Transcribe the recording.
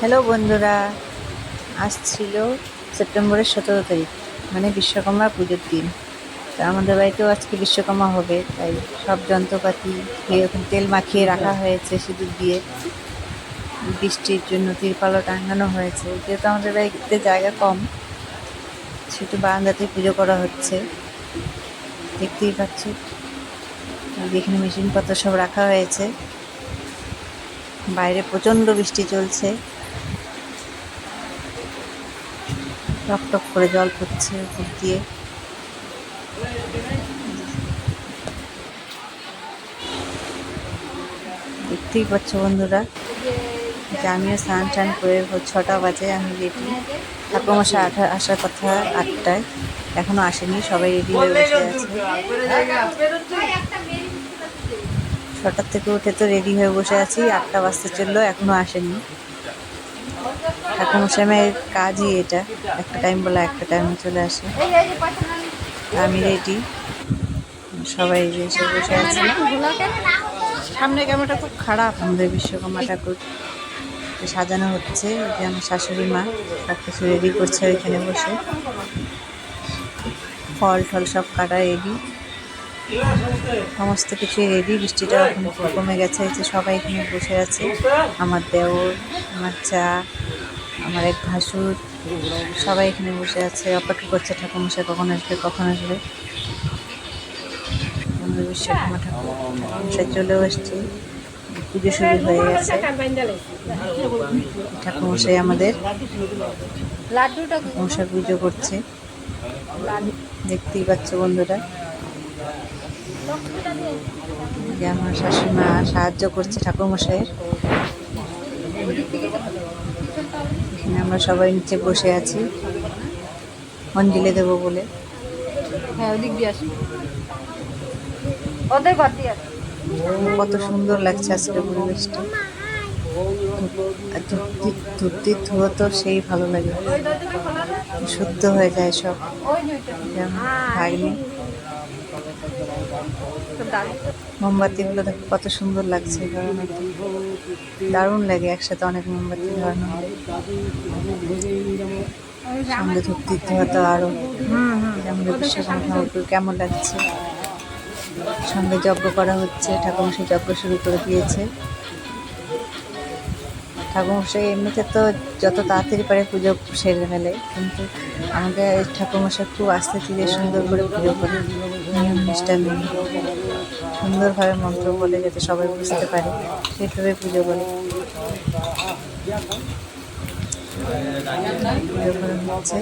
Hello বন্ধুরা, আজ ছিল সেপ্টেম্বরের 17 তারিখ, মানে বিশ্বকর্মা পুজোর দিন। তা আমাদের বাড়িতেও আজকে বিশ্বকর্মা হবে, তাই সব যন্ত্রপাতি ওখানে তেল মাখিয়ে রাখা হয়েছে সিঁদুর দিয়ে। বৃষ্টির জন্য তিরপালও টাঙানো হয়েছে, যেহেতু আমাদের বাড়িতে জায়গা কম, সেহেতু বারান্দাতেই পুজো করা হচ্ছে। দেখতেই পাচ্ছি এখানে মেশিনপত্র সব রাখা হয়েছে। বাইরে প্রচণ্ড বৃষ্টি চলছে, টপ টপ করে জল পড়ছে উপর দিয়ে। দেখতেই পাচ্ছ বন্ধুরা যে আমিও স্নান টান করে 6টা বাজে আমি রেডি। ঠাকুরমশাই আসার কথা 8টায়, এখনো আসেনি, সবাই রেডি হয়ে বসে আছে। 6টার থেকে উঠে তো রেডি হয়ে বসে আছি, 8টা বাজতে চললো, এখনো আসেনি। ঠাকুরমশাইয়ের কাজই এটা, একটা টাইম বলে একটা টাইমে চলে আসে। আমি রেডি, সবাই এসে বসে আছে। সামনে ক্যামেরাটা খুব খারাপ। আমাদের বিশ্বকর্মা ঠাকুর সাজানো হচ্ছে, যে আমার শাশুড়ি মা সব কিছু রেডি করছে ওইখানে বসে। ফল টল সব কাটা রেডি, সমস্ত কিছুই রেডি। বৃষ্টিটা এখন কমে গেছে, যে সবাই এখানে বসে আছে। আমার দেওর, আমার চা, আমার এক ভাসুর, সবাই এখানে বসে আছে, অপেক্ষা করছে ঠাকুরমশাই কখন আসবে কখন আসবে। আমাদের বিশ্বকর্মা ঠাকুরমশাই চলেও এসছে, পুজো শুরু হয়ে গেছে। ঠাকুরমশাই আমাদের ঠাকুরমশাই পুজো করছে, দেখতেই পাচ্ছ বন্ধুরা। যে আমার শাশুড়িমা সাহায্য করছে ঠাকুরমশাইয়ের। এখানে আমরা সবাই নিচে বসে আছি অঞ্জলি দেবো বলে। হ্যাঁ, ওদিক দিয়ে আসি, ওদের ঘর দিয়ে আসি। কত সুন্দর লাগছে আজকে পরিবেশটা। ধূপটি ধুয়ো তো সেই ভালো লাগে, শুদ্ধ হয়ে যায় সব। ভাগ্নি মোমবাতিগুলো দেখো কত সুন্দর লাগছে ধরানো, দারুণ লাগে একসাথে অনেক মোমবাতি ধরানো। সঙ্গে ধূপ দিতে হতো আরো। আমাদের বিশ্বকর্মা ঠাকুর কেমন লাগছে। সঙ্গে যজ্ঞ করা হচ্ছে, ঠাকুরমশাই যজ্ঞ শুরু করে দিয়েছে। ঠাকুরমশাই এমনিতে তো যত তাড়াতাড়ি পারে পুজো সেরে ফেলে, কিন্তু আমাদের ঠাকুরমশাই খুব আস্তে ধীরে সুন্দর করে পুজো করে, নিয়ম নিষ্ঠা মেনে সুন্দরভাবে মন্ত্র বলে যাতে সবাই বুঝতে পারে, সেইভাবে পুজো করে। পুজো করা হচ্ছে।